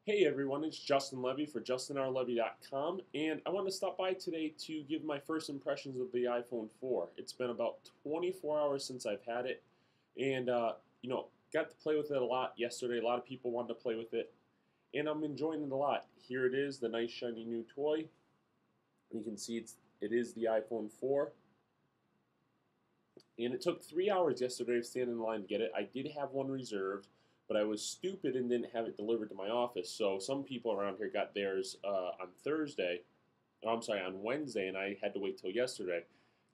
Hey everyone, it's Justin Levy for JustinRLevy.com, and I want to stop by today to give my first impressions of the iPhone 4. It's been about 24 hours since I've had it, and got to play with it a lot yesterday. A lot of people wanted to play with it, and I'm enjoying it a lot. Here it is, the nice shiny new toy. You can see it is the iPhone 4, and it took 3 hours yesterday to stand in line to get it. I did have one reserved, but I was stupid and didn't have it delivered to my office. So some people around here got theirs on Thursday. Oh, I'm sorry, on Wednesday, and I had to wait till yesterday.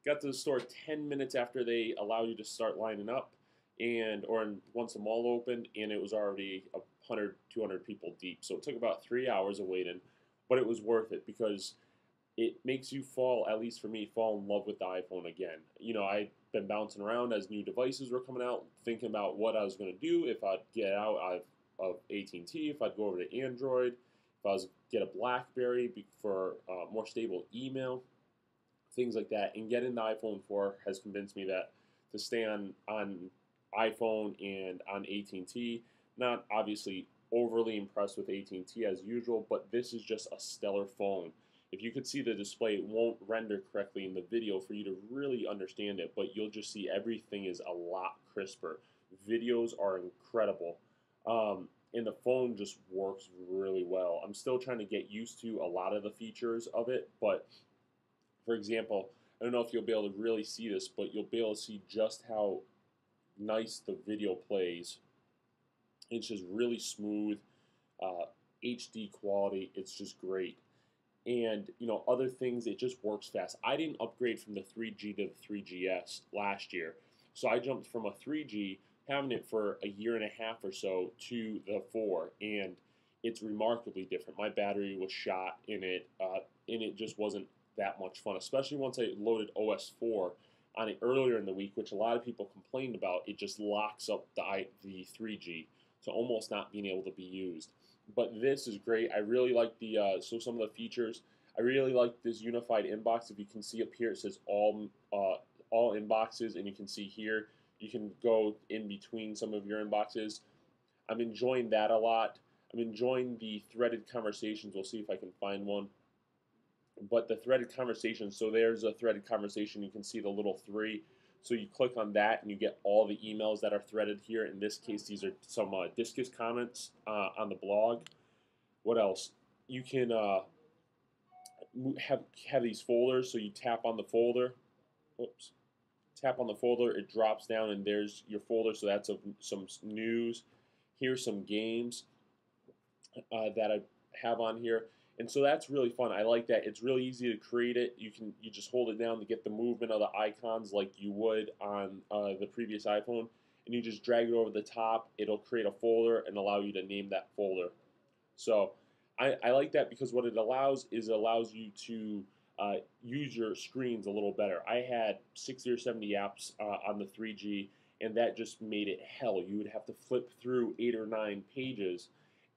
Got to the store 10 minutes after they allow you to start lining up, once the mall opened, and it was already 100, 200 people deep. So it took about 3 hours of waiting, but it was worth it because it makes you fall, at least for me, fall in love with the iPhone again. I've been bouncing around as new devices were coming out, thinking about what I was going to do if I'd get out of AT&T, if I'd go over to Android, if I was get a BlackBerry for more stable email, things like that. And getting the iPhone 4 has convinced me that to stay on iPhone and on AT&T. Not obviously overly impressed with AT&T as usual, but this is just a stellar phone. If you could see the display, it won't render correctly in the video for you to really understand it, but you'll just see everything is a lot crisper. Videos are incredible. And the phone just works really well. I'm still trying to get used to a lot of the features of it, but for example, I don't know if you'll be able to really see this, but you'll be able to see just how nice the video plays. It's just really smooth, HD quality. It's just great. And other things, it just works fast. I didn't upgrade from the 3G to the 3GS last year, so I jumped from a 3G, having it for a year and a half or so, to the 4, and it's remarkably different. My battery was shot in it, and it just wasn't that much fun, especially once I loaded OS 4 on it earlier in the week, which a lot of people complained about. It just locks up the 3G to almost not being able to be used. But this is great. I really like some of the features. I really like this unified inbox. If you can see up here, it says all inboxes, and you can see here you can go in between some of your inboxes. I'm enjoying that a lot. I'm enjoying the threaded conversations. We'll see if I can find one. But the threaded conversations, so there's a threaded conversation. You can see the little 3. So you click on that and you get all the emails that are threaded here. In this case, these are some discus comments on the blog. What else? You can have these folders. So you tap on the folder. Whoops. Tap on the folder. It drops down and there's your folder. So that's some news. Here's some games that I have on here. And so that's really fun. I like that. It's really easy to create it. You just hold it down to get the movement of the icons like you would on the previous iPhone, and you just drag it over the top. It'll create a folder and allow you to name that folder. So I like that because what it allows you to use your screens a little better. I had 60 or 70 apps on the 3G, and that just made it hell. You would have to flip through 8 or 9 pages.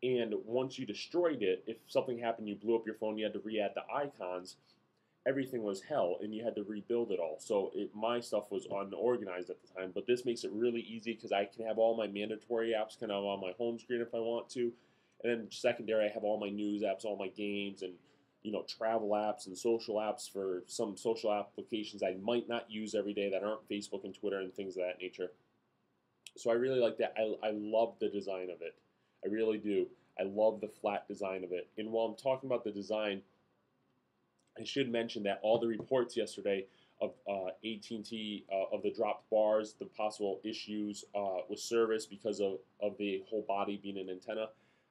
And once you destroyed it, if something happened, you blew up your phone, you had to re-add the icons, everything was hell, and you had to rebuild it all. So my stuff was unorganized at the time, but this makes it really easy because I can have all my mandatory apps kind of on my home screen if I want to. And then secondary, I have all my news apps, all my games, and travel apps and social apps for some social applications I might not use every day that aren't Facebook and Twitter and things of that nature. So I really like that. I love the design of it. I really do. I love the flat design of it. And while I'm talking about the design, I should mention that all the reports yesterday of AT&T, of the dropped bars, the possible issues with service because of the whole body being an antenna,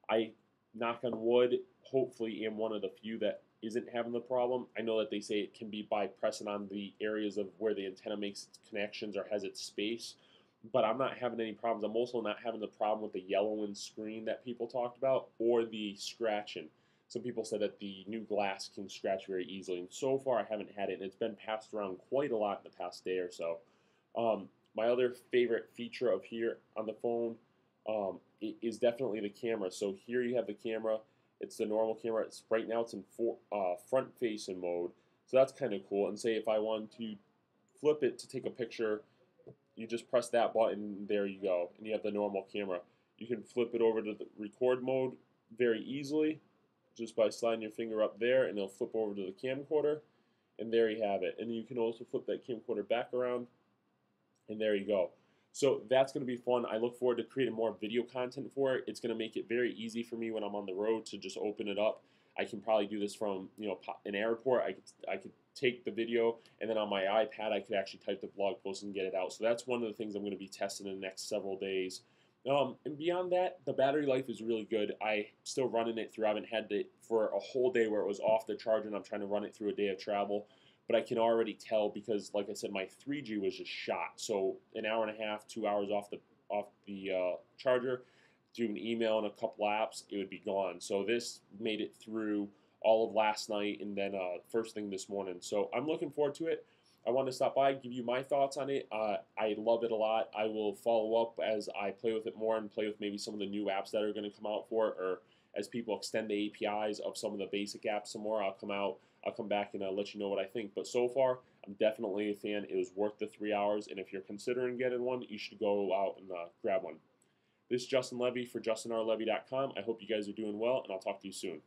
I, knock on wood, hopefully am one of the few that isn't having the problem. I know that they say it can be by pressing on the areas of where the antenna makes its connections or has its space, but I'm not having any problems. I'm also not having the problem with the yellowing screen that people talked about or the scratching. Some people said that the new glass can scratch very easily, and so far I haven't had it, and it's been passed around quite a lot in the past day or so. My other favorite feature of here on the phone is definitely the camera. So here you have the camera. It's the normal camera. Right now it's in front-facing mode, so that's kind of cool. And say if I want to flip it to take a picture, you just press that button, there you go, and you have the normal camera. You can flip it over to the record mode. very easily just by sliding your finger up there, and it'll flip over to the camcorder, and there you have it. And you can also flip that camcorder back around, and there you go. So that's going to be fun. I look forward to creating more video content for it. It's going to make it very easy for me when I'm on the road to just open it up. I can probably do this from an airport. I could take the video, and then on my iPad I could actually type the blog post and get it out. So that's one of the things I'm going to be testing in the next several days. And beyond that, the battery life is really good. I still running it through. I haven't had it for a whole day where it was off the charger, and I'm trying to run it through a day of travel. But I can already tell because, like I said, my 3G was just shot. So an hour and a half, 2 hours off the charger, do an email and a couple apps, it would be gone. So this made it through all of last night and then first thing this morning. So I'm looking forward to it. I want to stop by, give you my thoughts on it. I love it a lot. I will follow up as I play with it more and play with maybe some of the new apps that are going to come out for it, or as people extend the APIs of some of the basic apps some more. I'll come back and let you know what I think. But so far, I'm definitely a fan. It was worth the 3 hours, and if you're considering getting one, you should go out and grab one. This is Justin Levy for JustinRLevy.com. I hope you guys are doing well, and I'll talk to you soon.